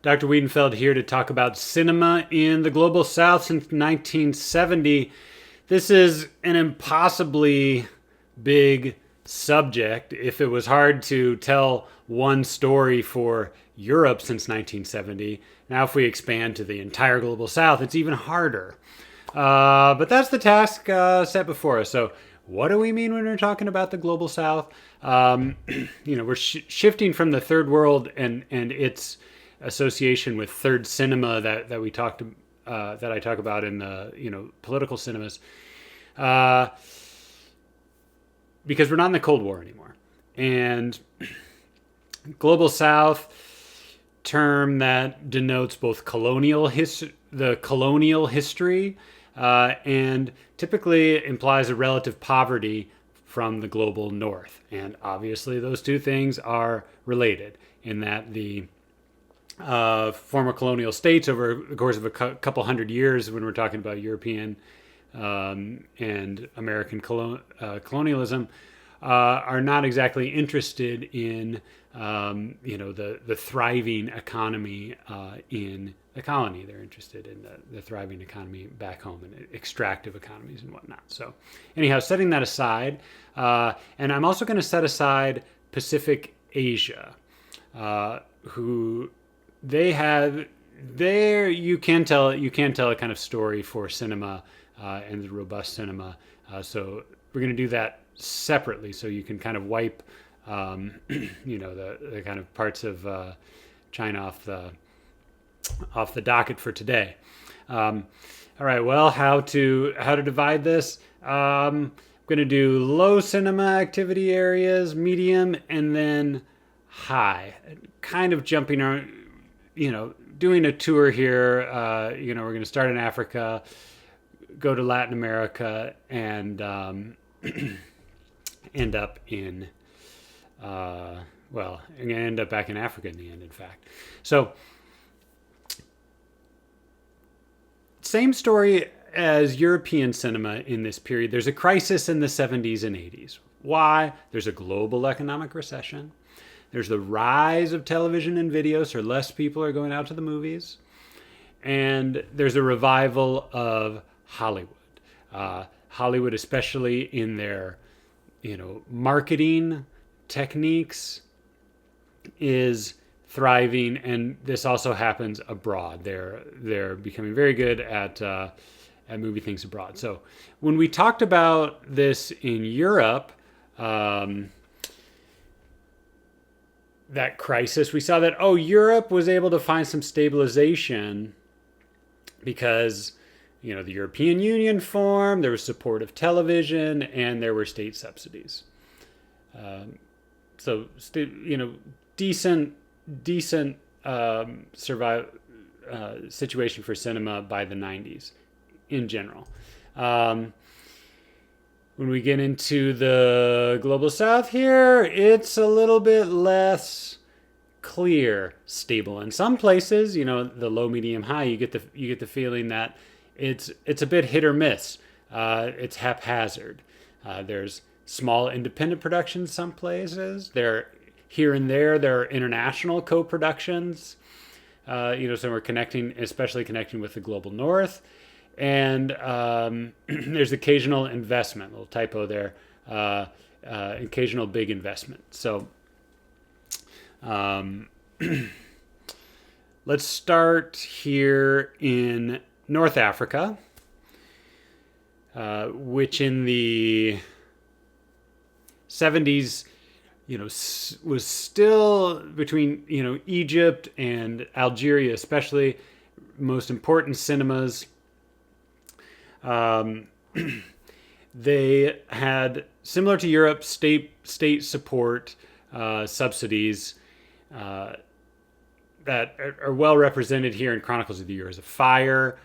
Dr. Wiedenfeld here to talk about cinema in the Global South since 1970. This is an impossibly big subject. If it was hard to tell one story for Europe since 1970, now if we expand to the entire Global South, it's even harder. But that's the task set before us. So what do we mean when we're talking about the Global South? We're shifting from the third world and its association with third cinema that I talk about in the political cinemas, because we're not in the Cold War anymore. And Global South term that denotes both the colonial history, and typically implies a relative poverty from the global north. And obviously those two things are related in that the former colonial states over the course of a couple hundred years, when we're talking about European and American colonialism, are not exactly interested in the thriving economy in the colony. They're interested in the thriving economy back home and extractive economies and whatnot. So anyhow, setting that aside, and I'm also going to set aside Pacific Asia, who they have there. You can tell a kind of story for cinema and the robust cinema. So we're going to do that separately, so you can kind of wipe the kind of parts of China off the docket for today. All right. Well, how to divide this? I'm going to do low cinema activity areas, medium, and then high. Kind of jumping around, doing a tour here. We're going to start in Africa, go to Latin America, and end up in, I'm going to end up back in Africa in the end, in fact. So, same story as European cinema in this period. There's a crisis in the 70s and 80s. Why? There's a global economic recession. There's the rise of television and video, so less people are going out to the movies. And there's a revival of Hollywood. Hollywood, especially in their, marketing techniques, is thriving, and this also happens abroad. They're becoming very good at moving things abroad. So when we talked about this in Europe, that crisis, we saw that Europe was able to find some stabilization because the European Union formed, there was support of television, and there were state subsidies. Decent situation for cinema by the 90s in general. When we get into the Global South here, it's a little bit less clear, stable. In some places, the low, medium, high, you get the feeling that it's a bit hit or miss. It's haphazard. There's small independent productions some places. Here and there are international co-productions. So we're especially connecting with the global north. And there's occasional investment, little typo there, occasional big investment. So let's start here in North Africa, which in the 70s, was still between, Egypt and Algeria, especially most important cinemas. They had, similar to Europe, state support, subsidies that are well represented here in Chronicles of the Years of Fire.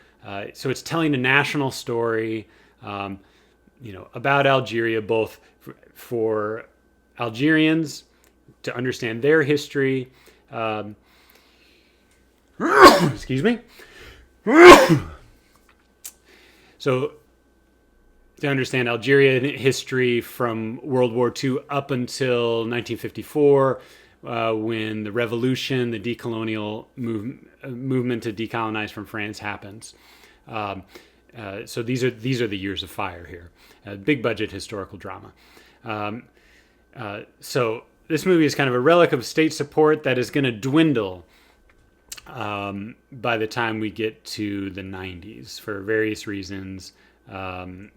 So it's telling a national story, about Algeria, both for Algerians to understand their history. Excuse me. So to understand Algerian history from World War II up until 1954, when the revolution, the decolonial movement to decolonize from France happens. So these are the years of fire here. Big budget historical drama. So this movie is kind of a relic of state support that is going to dwindle by the time we get to the 90s for various reasons, economic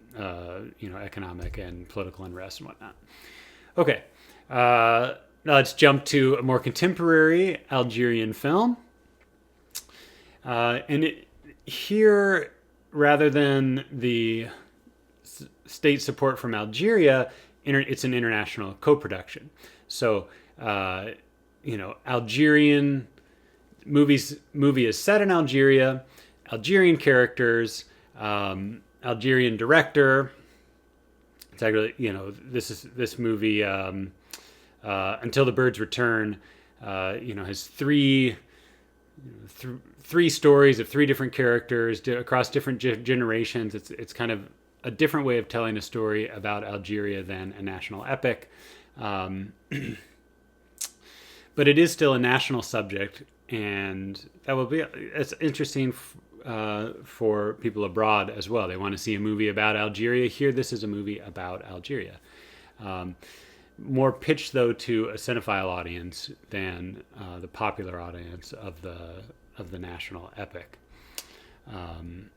and political unrest and whatnot. Okay, now let's jump to a more contemporary Algerian film. Here, rather than the state support from Algeria, it's an international co-production. So, Algerian movie is set in Algeria, Algerian characters, Algerian director. It's actually, this movie, Until the Birds Return, has three stories of three different characters across different generations. It's kind of a different way of telling a story about Algeria than a national epic. But it is still a national subject, and it's interesting for people abroad as well. They want to see a movie about Algeria. Here, this is a movie about Algeria. More pitched, though, to a cinephile audience than the popular audience of the national epic. And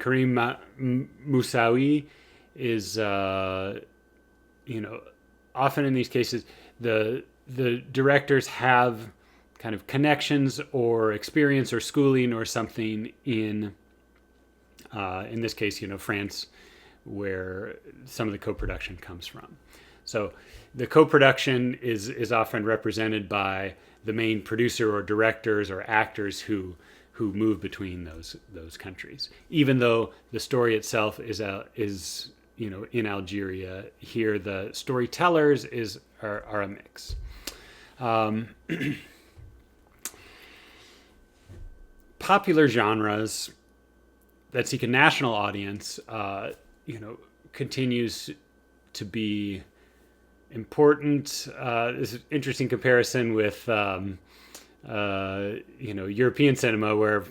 Karim Moussaoui is, often in these cases, the directors have kind of connections or experience or schooling or something in this case, France, where some of the co-production comes from. So the co-production is often represented by the main producer or directors or actors who move between those countries. Even though the story itself is in Algeria, here the storytellers are a mix. Popular genres that seek a national audience, continues to be important. This is an interesting comparison with, European cinema, where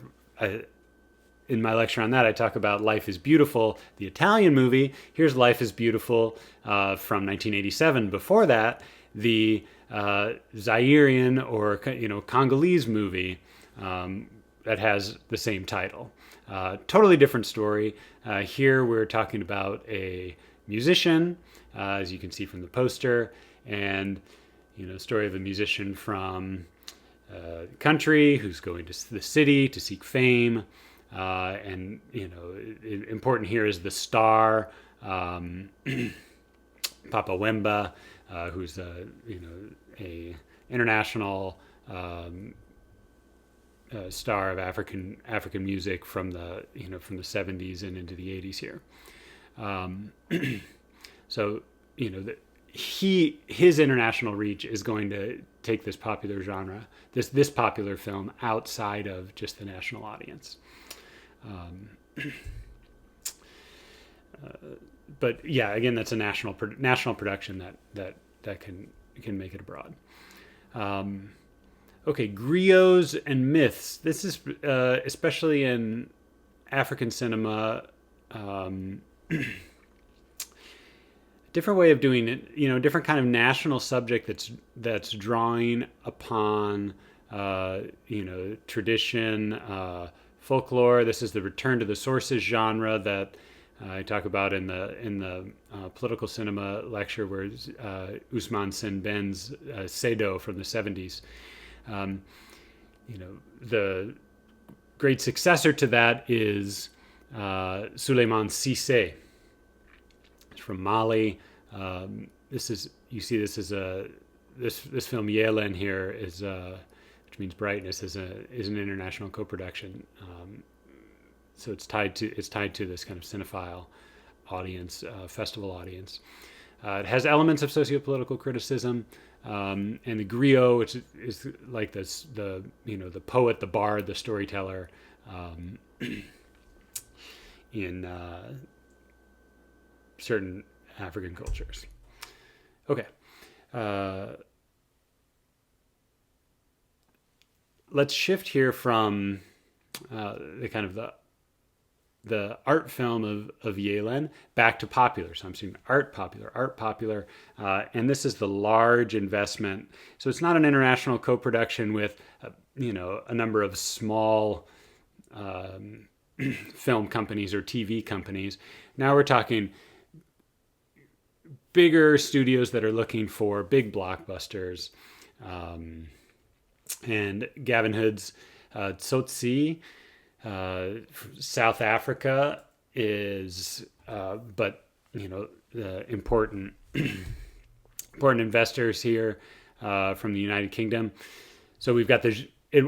in my lecture on that, I talk about Life is Beautiful, the Italian movie. Here's Life is Beautiful from 1987. Before that, the Zairian or Congolese movie that has the same title. Totally different story. Here we're talking about a musician, as you can see from the poster, and story of a musician from country who's going to the city to seek fame. And important here is the star, Papa Wemba, who's a international star of African music from the 70s and into the 80s here. So his international reach is going to take this popular genre, this popular film, outside of just the national audience. But yeah, again, that's a national production that can make it abroad. Okay, griots and myths. This is especially in African cinema, different way of doing it. Different kind of national subject that's drawing upon tradition, folklore. This is the return to the sources genre that I talk about in the political cinema lecture, where Ousmane Sembène's Seydo from the 70s. The great successor to that is Souleymane Cissé. It's from Mali. This film Yélen here is, which means brightness, is an international co-production. So it's tied to this kind of cinephile audience, festival audience. It has elements of socio-political criticism, and the griot, which is like this, the poet, the bard, the storyteller, in certain African cultures. Okay. Uh, let's shift here from the kind of the art film of Yalen back to popular. So I'm seeing art popular. And this is the large investment. So it's not an international co-production with, a number of small film companies or TV companies. Now we're talking bigger studios that are looking for big blockbusters. And Gavin Hood's Tsotsi, South Africa is, but the important investors here from the United Kingdom. So we've got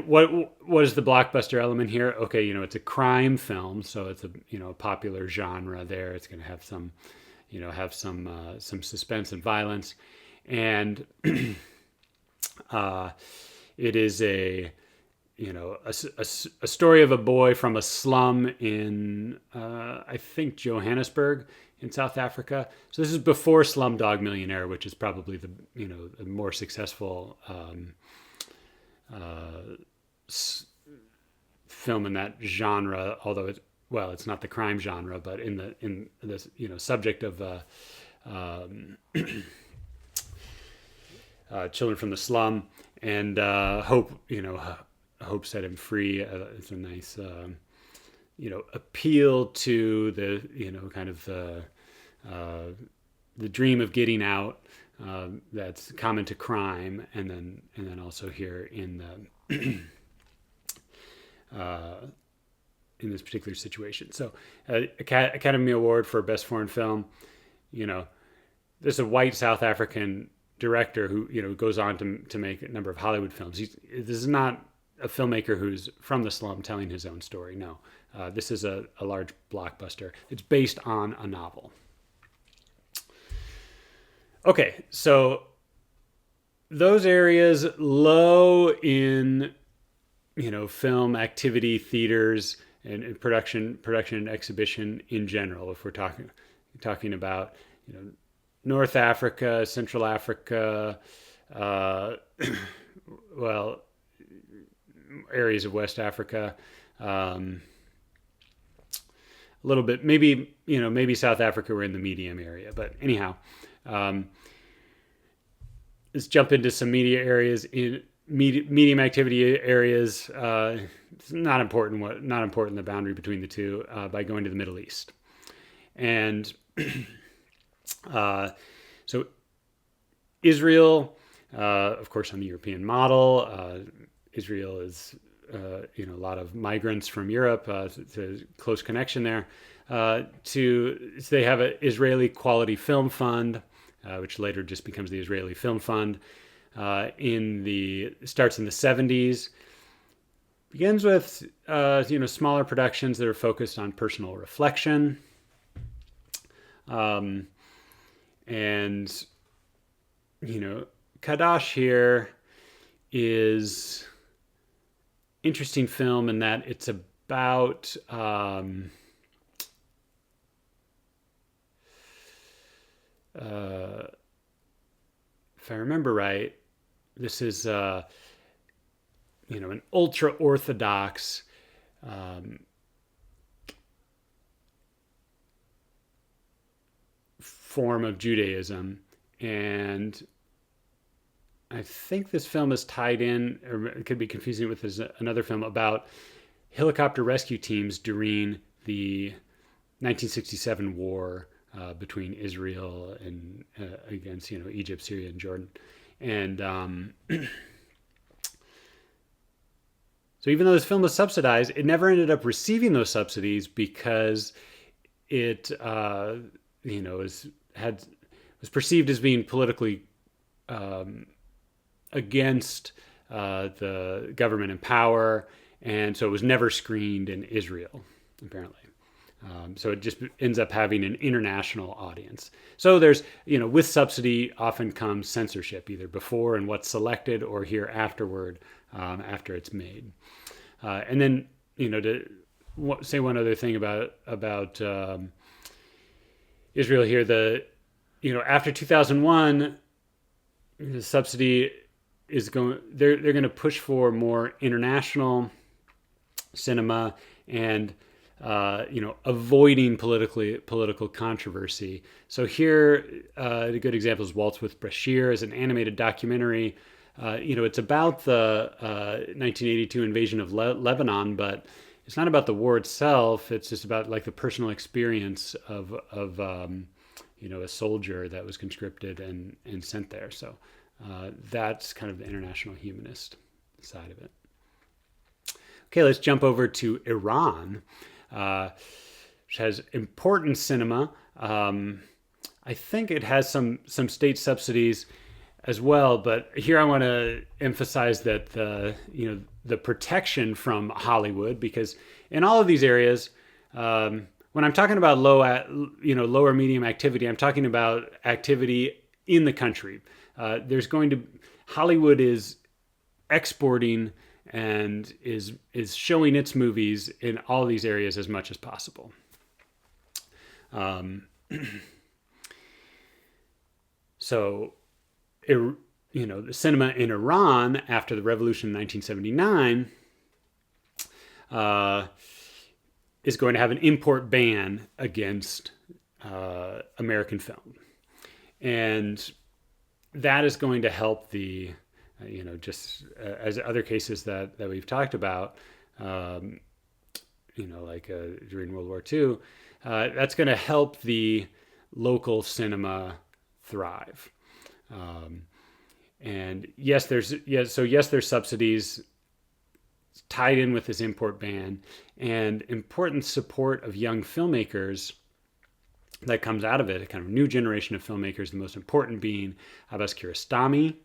what is the blockbuster element here? Okay, it's a crime film, so it's a popular genre there. It's going to have some suspense and violence, and it is a story of a boy from a slum in I think Johannesburg in South Africa. So this is before Slumdog Millionaire, which is probably the more successful film in that genre. Although it's not the crime genre, but in this subject of children from the slum, and Hope set him free. It's a nice appeal to the kind of the dream of getting out that's common to crime, and then also here in the in this particular situation. So Academy Award for Best Foreign Film. There's a white South African director who goes on to make a number of Hollywood films. This is not a filmmaker who's from the slum telling his own story. No, this is a large blockbuster. It's based on a novel. Okay, so those areas low in film activity, theaters, and production and exhibition in general. If we're talking about North Africa, Central Africa, well, areas of West Africa, a little bit, maybe South Africa we're in the medium area, but anyhow, let's jump into some medium activity areas. It's not important the boundary between the two, by going to the Middle East. And so Israel, of course, on the European model. Israel is, a lot of migrants from Europe. It's a close connection there. So they have an Israeli Quality Film Fund, which later just becomes the Israeli Film Fund. Starts in the 70s. Begins with smaller productions that are focused on personal reflection. And Kadash here is interesting film in that it's about if I remember right, this is an ultra orthodox form of Judaism, and I think this film is tied in, or it could be confusing with another film about helicopter rescue teams during the 1967 war between Israel and against Egypt, Syria, and Jordan, and so even though this film was subsidized, it never ended up receiving those subsidies because it was perceived as being politically against the government in power, and so it was never screened in Israel, apparently. So it just ends up having an international audience. So there's, with subsidy often comes censorship, either before and what's selected, or here afterward, after it's made. And then, to say one other thing about Israel here, after 2001, the subsidy is going. They're going to push for more international cinema and avoiding political controversy. So here, a good example is Waltz with Bashir as an animated documentary. It's about the 1982 invasion of Lebanon, but it's not about the war itself. It's just about like the personal experience of a soldier that was conscripted and sent there. So that's kind of the international humanist side of it. Okay, let's jump over to Iran, which has important cinema. I think it has some state subsidies as well, but here I want to emphasize that the protection from Hollywood, because in all of these areas, when I'm talking about lower medium activity, I'm talking about activity in the country. Hollywood is exporting and is showing its movies in all these areas as much as possible. So, the cinema in Iran after the revolution in 1979 is going to have an import ban against American film, and that is going to help the as other cases that we've talked about, during World War II, that's going to help the local cinema thrive. And yes, there's subsidies tied in with this import ban and important support of young filmmakers that comes out of it, a kind of new generation of filmmakers, the most important being Abbas Kiarostami.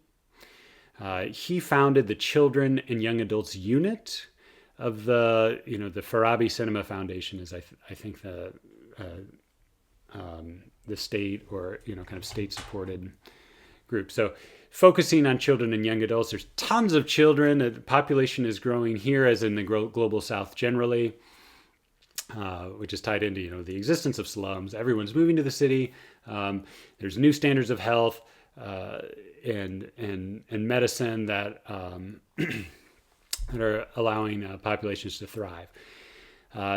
He founded the Children and Young Adults Unit of the Farabi Cinema Foundation, is I think the state or kind of state supported group. So focusing on children and young adults, there's tons of children. The population is growing here, as in the global South generally, which is tied into the existence of slums. Everyone's moving to the city. There's new standards of health. And medicine that that are allowing populations to thrive.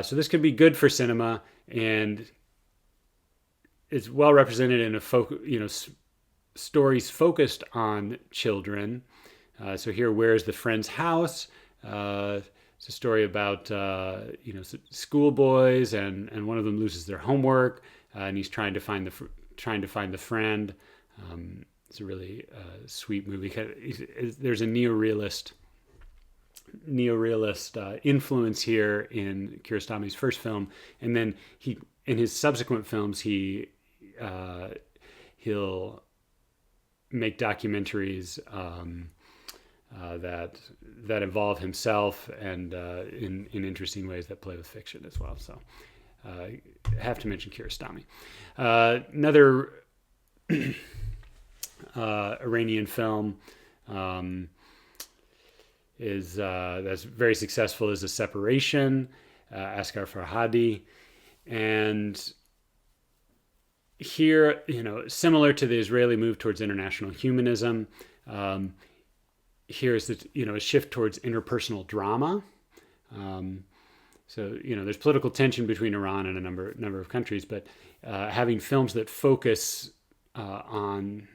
So this could be good for cinema, and it's well represented in stories focused on children. So here, Where's the Friend's House? It's a story about schoolboys, and one of them loses their homework, and he's trying to find the friend. It's a really sweet movie. There's a neorealist influence here in Kiarostami's first film, and then in his subsequent films he'll make documentaries that involve himself and in interesting ways that play with fiction as well. So I have to mention Kiarostami. Another Iranian film that's very successful is A Separation, Asghar Farhadi, and here, similar to the Israeli move towards international humanism, here's a shift towards interpersonal drama. So there's political tension between Iran and a number of countries, but having films that focus on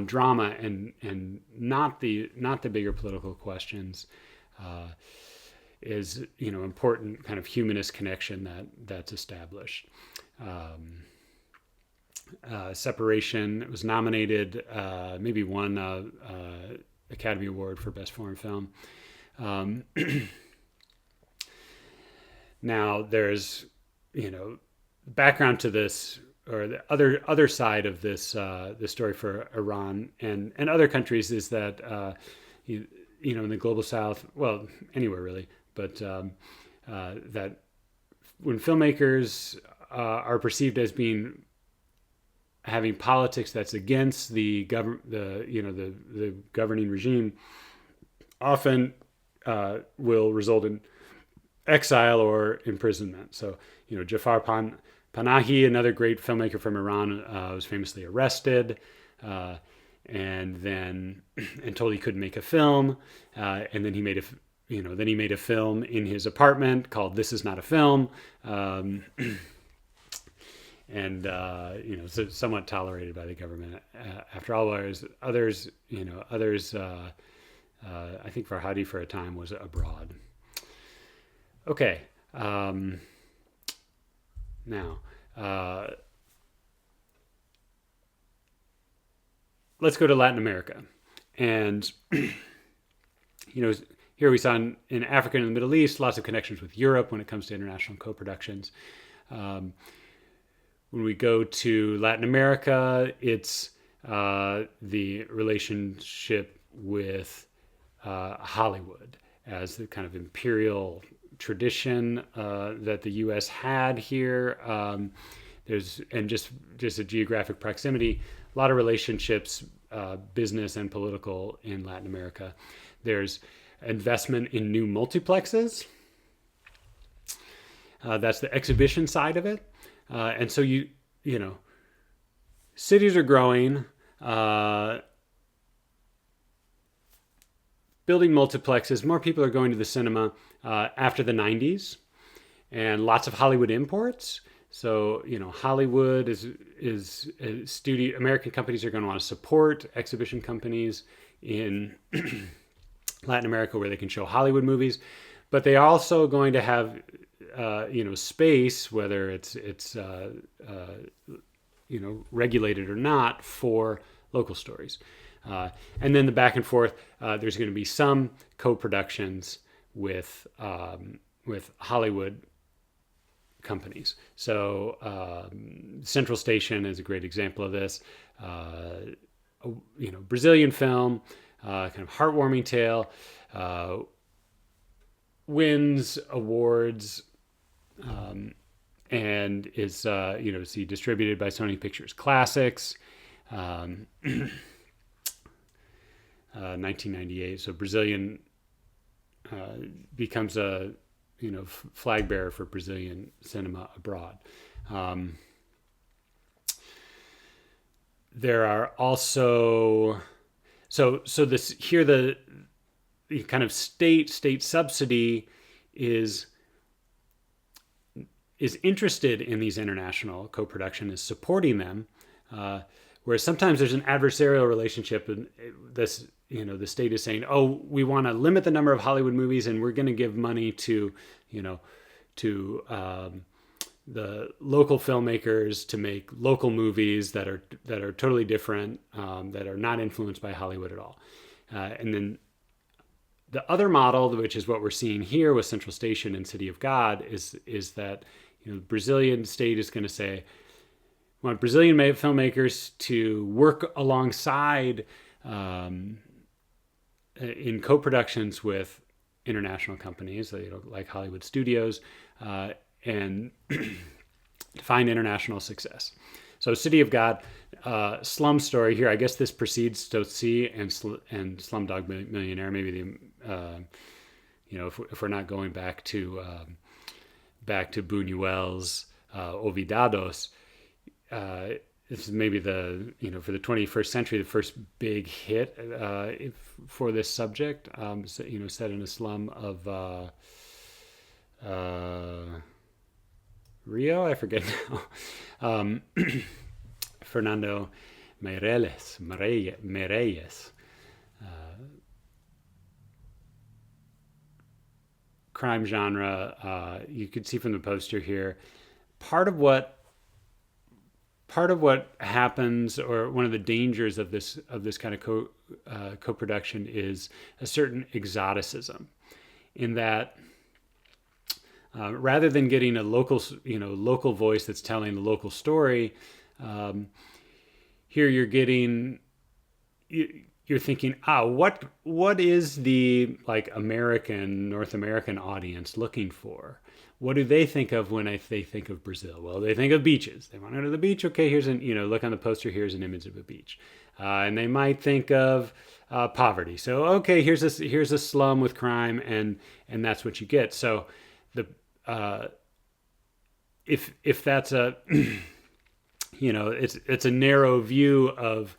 drama and not the bigger political questions is important kind of humanist connection that's established. Separation was nominated, maybe won Academy Award for Best Foreign Film. Now there's background to this, or the other side of this story for Iran and other countries, is that in the global South, well, anywhere really, but that when filmmakers are perceived as having politics that's against the governing regime, often will result in exile or imprisonment. So Jafar Panahi, another great filmmaker from Iran, was famously arrested and then and told he couldn't make a film, and then he made a film in his apartment called "This Is Not a Film," and so somewhat tolerated by the government. After all, others, I think Farhadi for a time was abroad. Okay, now. Let's go to Latin America. And, here we saw in Africa and the Middle East, lots of connections with Europe when it comes to international co-productions. When we go to Latin America, it's the relationship with Hollywood as the kind of imperial tradition that the U.S. had here. Just a geographic proximity, a lot of relationships, business and political in Latin America. There's investment in new multiplexes. That's the exhibition side of it. And so cities are growing, building multiplexes. More people are going to the cinema after the 90s, and lots of Hollywood imports. So, Hollywood is studio. American companies are going to want to support exhibition companies in Latin America where they can show Hollywood movies, but they are also going to have, space, whether it's regulated or not, for local stories. And then the back and forth, there's going to be some co-productions with Hollywood companies. So Central Station is a great example of this. Brazilian film, kind of heartwarming tale, wins awards, and is distributed by Sony Pictures Classics. 1998. So Brazilian becomes a flag bearer for Brazilian cinema abroad. There are also this here the kind of state subsidy is interested in these international co-production, is supporting them, whereas sometimes there's an adversarial relationship, and this the state is saying, oh, we want to limit the number of Hollywood movies, and we're going to give money to the local filmmakers to make local movies that are totally different, that are not influenced by Hollywood at all. And then the other model, which is what we're seeing here with Central Station and City of God, is that the Brazilian state is going to say, we want Brazilian filmmakers to work alongside in co-productions with international companies, like Hollywood studios, and find international success. So City of God, Slum Story here, I guess this precedes Totsi and Slumdog Millionaire. Maybe if we're not going back to Buñuel's Olvidados, this is maybe for the 21st century, the first big hit for this subject. Set in a slum of Rio, I forget now. Fernando Meirelles. Crime genre. You could see from the poster here, part of what happens, or one of the dangers of this kind of co-production, is a certain exoticism, in that rather than getting a local voice that's telling the local story, here you're thinking, what is the North American audience looking for? What do they think of when they think of Brazil? Well, they think of beaches. They want to go to the beach. Okay, here's look on the poster. Here's an image of a beach, and they might think of poverty. So okay, here's a slum with crime, and that's what you get. So the if that's a it's a narrow view of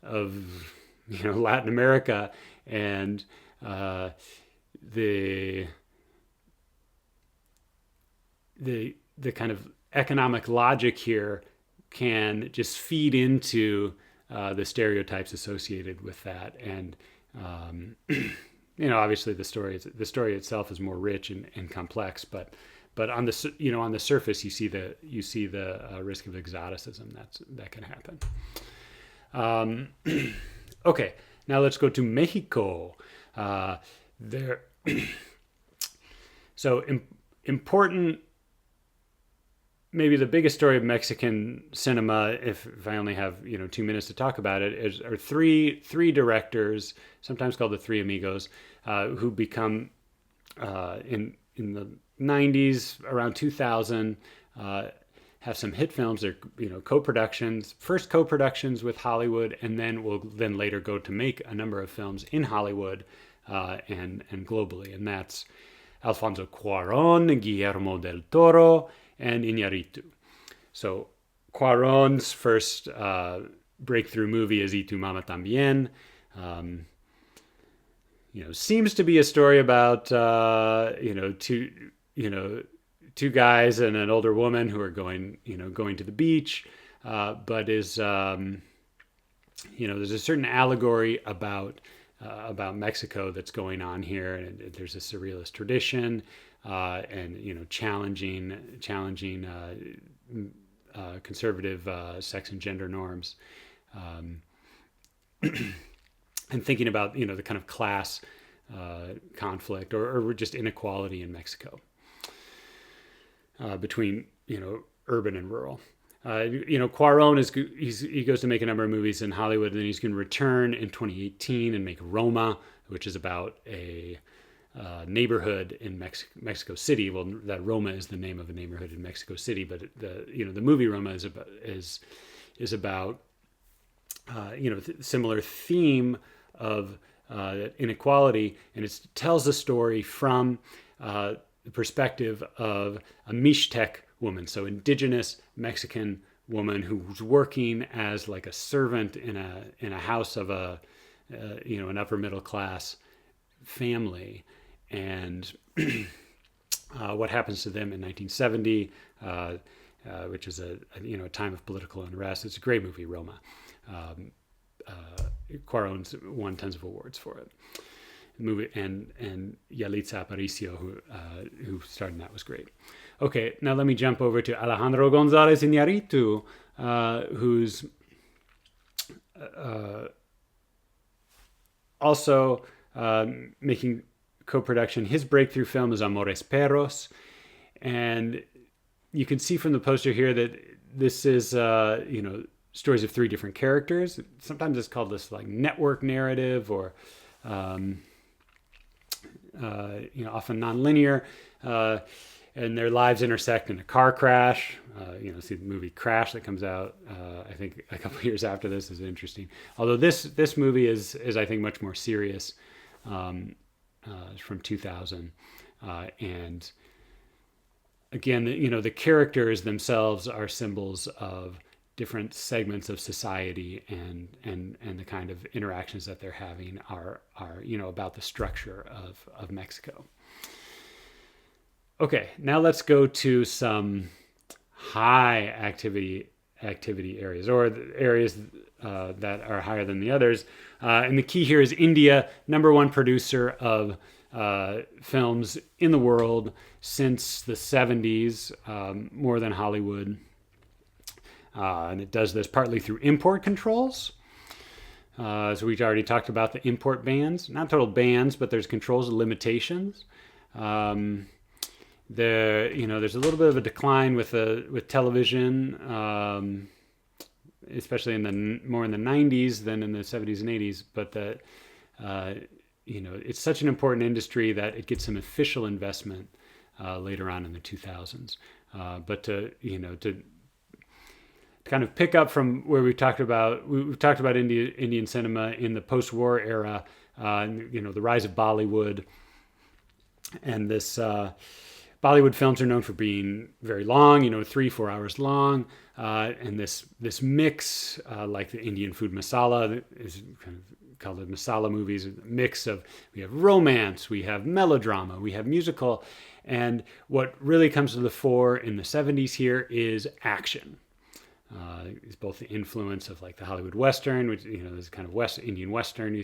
Latin America, and the the kind of economic logic here can just feed into the stereotypes associated with that, and obviously the story itself is more rich and complex, but on the on the surface you see the risk of exoticism that can happen. Okay, now let's go to Mexico. There, so important. Maybe the biggest story of Mexican cinema, if I only have 2 minutes to talk about it, are three directors, sometimes called the Three Amigos, who become in the 90s, around 2000, have some hit films. They're co-productions, first co-productions with Hollywood, and then will later go to make a number of films in Hollywood and globally, and that's Alfonso Cuarón, Guillermo del Toro, and Iñárritu. So Cuarón's first breakthrough movie is Y Tu Mama También. Seems to be a story about two guys and an older woman who are going to the beach, but is there's a certain allegory about Mexico that's going on here, and there's a surrealist tradition. And challenging conservative sex and gender norms, and thinking about the kind of class conflict or just inequality in Mexico between urban and rural. Cuarón he goes to make a number of movies in Hollywood, and then he's going to return in 2018 and make Roma, which is about a neighborhood in Mexico City. Well, that Roma is the name of a neighborhood in Mexico City, but the movie Roma is about similar theme of inequality, and it tells a story from the perspective of a Mixtec woman, so indigenous Mexican woman who's working as like a servant in a house of an upper middle class family, and what happens to them in 1970, which is a time of political unrest. It's a great movie, Roma. Cuarón's won tons of awards for it. Movie and Yalitza Aparicio, who starred in that, was great. Okay, now let me jump over to Alejandro González Iñárritu, who's also making co-production. His breakthrough film is Amores Perros, and you can see from the poster here that this is stories of three different characters. Sometimes it's called this like network narrative, or often nonlinear, and their lives intersect in a car crash. See the movie Crash that comes out, I think a couple years after this, is interesting. Although this movie is I think much more serious, from 2000, and again, the characters themselves are symbols of different segments of society, and the kind of interactions that they're having are about the structure of Mexico. Okay, now let's go to some high activity areas, or areas that are higher than the others. And the key here is India, number one producer of films in the world since the 70s, more than Hollywood. And it does this partly through import controls. So we already talked about the import bans, not total bans, but there's controls and limitations. There's a little bit of a decline with television, especially more in the 90s than in the 70s and 80s. But it's such an important industry that it gets some official investment later on in the 2000s. But to kind of pick up from where we've talked about Indian cinema in the post-war era, the rise of Bollywood, and this Bollywood films are known for being very long, 3-4 hours long, and this mix, like the Indian food masala, is kind of called the masala movies. A mix of, we have romance, we have melodrama, we have musical, and what really comes to the fore in the 70s here is action. Is both the influence of like the Hollywood Western, which is kind of Indian Western,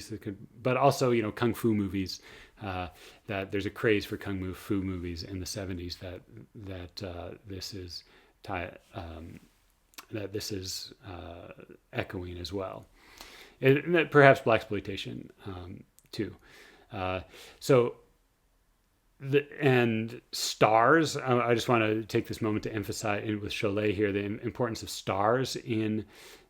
but also kung fu movies. That there's a craze for kung fu movies in the 70s that this is echoing as well. Perhaps blaxploitation too. So and stars. I just want to take this moment to emphasize with Sholay here the importance of stars in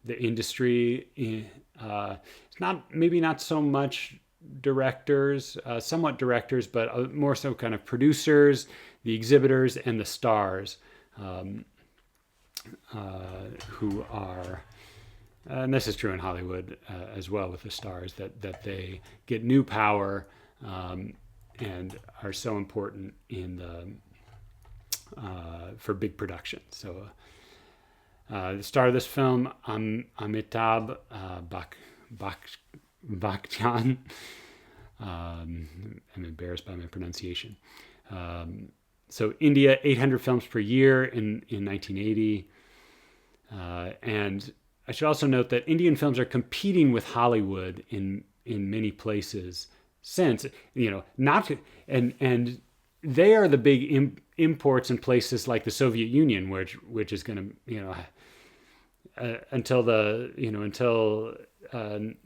the industry. It's not so much directors, somewhat directors, but more so kind of producers, the exhibitors, and the stars, who are. And this is true in Hollywood as well with the stars, that they get new power. And are so important in for big production. So the star of this film, Amitabh Bachchan. I'm embarrassed by my pronunciation. So India, 800 films per year in 1980. And I should also note that Indian films are competing with Hollywood in many places since, and they are the big imports in places like the Soviet Union, which is going to, until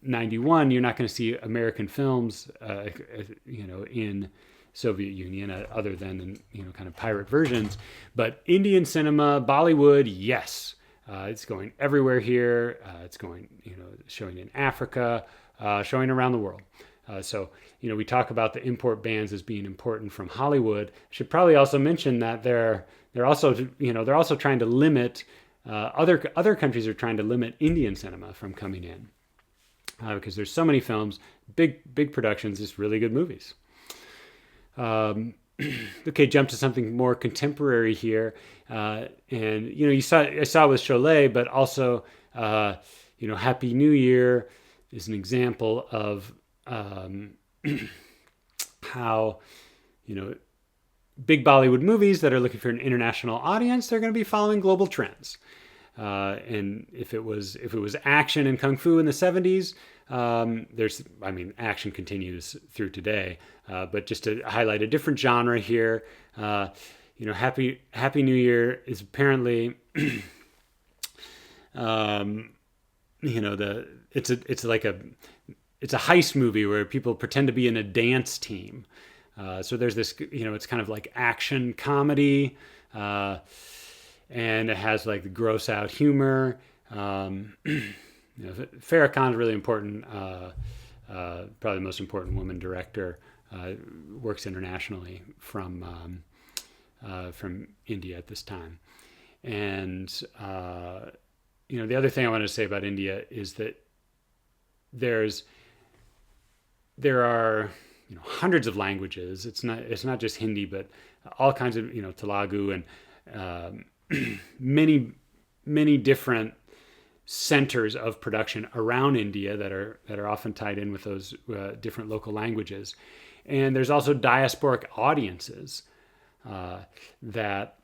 91, you're not going to see American films, in Soviet Union, other than in, kind of pirate versions. But Indian cinema, Bollywood, yes, it's going everywhere here. It's going, showing in Africa, showing around the world. So we talk about the import bans as being important from Hollywood. Should probably also mention that they're also trying to limit, other countries are trying to limit Indian cinema from coming in, because there's so many films, big productions, just really good movies. Okay, jump to something more contemporary here, and I saw with Sholay, but also Happy New Year is an example of how big Bollywood movies that are looking for an international audience, they're going to be following global trends. And if it was action and kung fu in the 70s, action continues through today. But just to highlight a different genre here, Happy New Year is apparently, it's a heist movie where people pretend to be in a dance team. So there's this, it's kind of like action comedy, and it has like the gross out humor. Farah Khan is really important, probably the most important woman director, works internationally from India at this time. And, the other thing I wanted to say about India is that there are hundreds of languages. It's not just Hindi, but all kinds of Telugu and many different centers of production around India that are often tied in with those different local languages. And there's also diasporic audiences that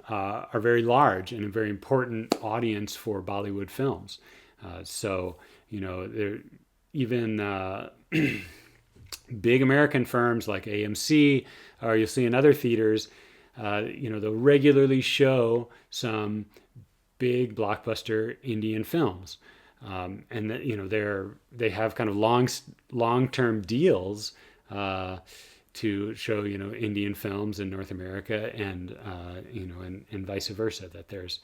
are very large and a very important audience for Bollywood films. So there even big American firms like AMC, or you'll see in other theaters, they'll regularly show some big blockbuster Indian films, and they have kind of long-term deals to show Indian films in North America, and and vice versa. That there's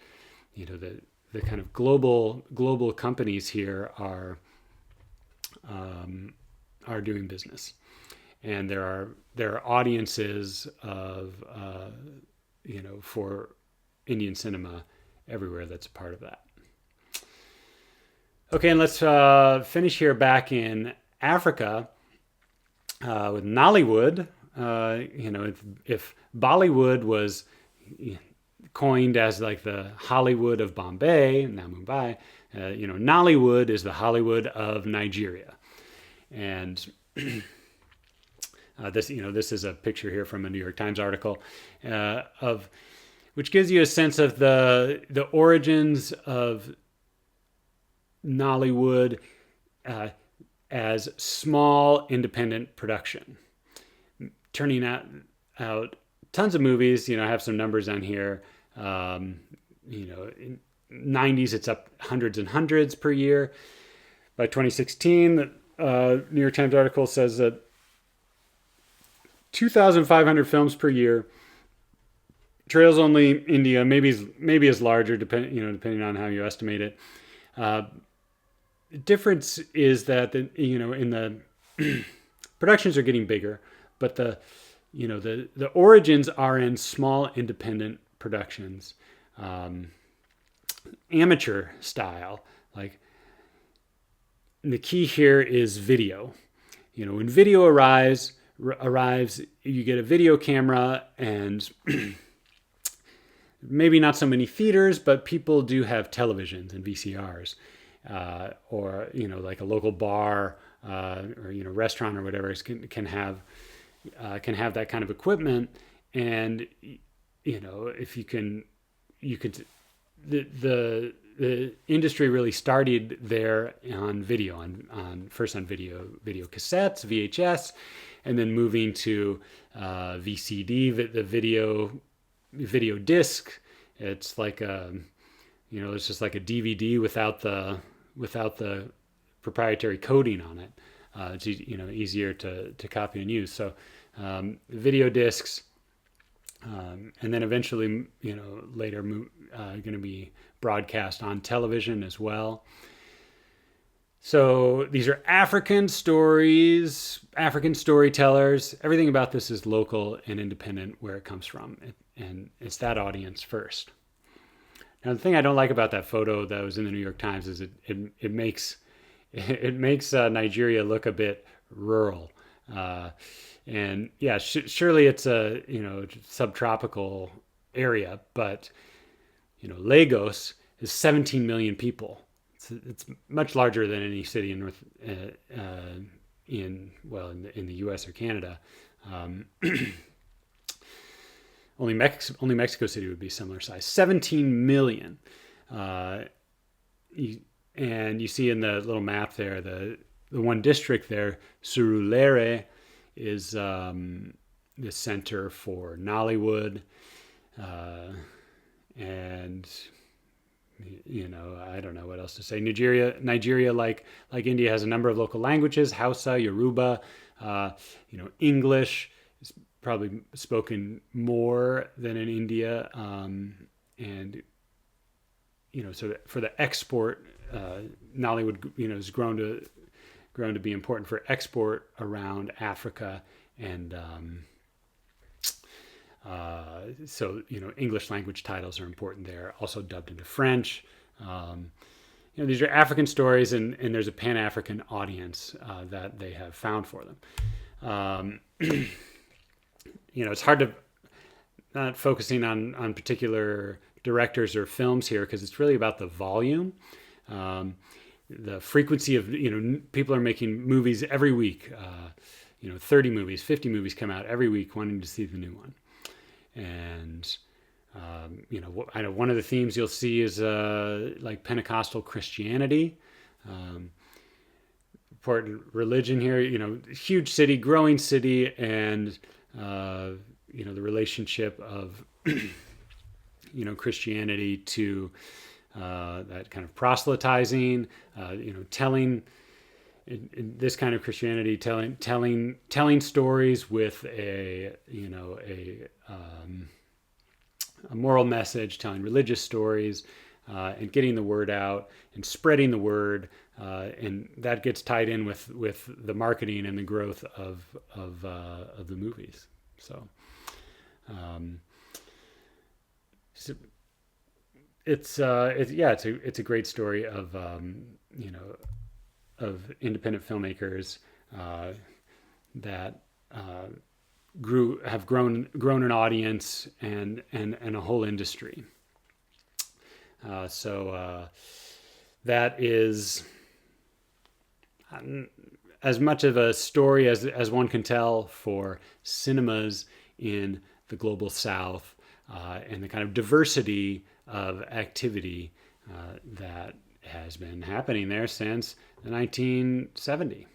the kind of global companies here are doing business, and there are audiences of for Indian cinema everywhere that's a part of that. Okay, and let's finish here back in Africa with Nollywood. if Bollywood was coined as like the Hollywood of Bombay, now Mumbai, Nollywood is the Hollywood of Nigeria. And this is a picture here from a New York Times article of which gives you a sense of the origins of Nollywood as small independent production, turning out tons of movies. I have some numbers on here. In 90s, it's up hundreds and hundreds per year. By 2016, the New York Times article says that 2,500 films per year. Trails only India, maybe is larger, depending on how you estimate it. The difference is that in the productions are getting bigger, but the origins are in small independent productions, amateur style. Like the key here is video. When video arrives, you get a video camera and maybe not so many theaters, but people do have televisions and VCRs, or like a local bar or restaurant or whatever can have that kind of equipment. And if the industry really started there on video, first on video cassettes, VHS, and then moving to VCD, the video disc. It's like it's just like a DVD without the proprietary coding on it. It's easier to copy and use. So video discs, and then eventually later going to be broadcast on television as well. So these are African stories, African storytellers. Everything about this is local and independent where it comes from. And it's that audience first. Now, the thing I don't like about that photo that was in the New York Times is it makes Nigeria look a bit rural. And yeah, surely it's a subtropical area, but Lagos is 17 million people. It's much larger than any city in the U.S. or Canada. Only Mexico City would be similar size. 17 million. And you see in the little map there, the one district there, Surulere, is the center for Nollywood. And I don't know what else to say. Nigeria, like India, has a number of local languages: Hausa, Yoruba, English is probably spoken more than in India, and so for the export, Nollywood, has grown to be important for export around Africa, and so English language titles are important there, also dubbed into French. These are African stories, and there's a Pan-African audience that they have found for them. It's hard to, not focusing on particular directors or films here, because it's really about the volume, the frequency of, people are making movies every week. 30 movies, 50 movies come out every week, wanting to see the new one. And I know one of the themes you'll see is like Pentecostal Christianity, important religion here. Huge city, growing city, and the relationship of Christianity to that kind of proselytizing, telling. In this kind of Christianity, telling stories with a moral message, telling religious stories, and getting the word out and spreading the word, and that gets tied in with the marketing and the growth of the movies. So, it's a great story of of independent filmmakers that have grown an audience and a whole industry. So that is as much of a story as one can tell for cinemas in the global south, and the kind of diversity of activity that has been happening there since the 1970.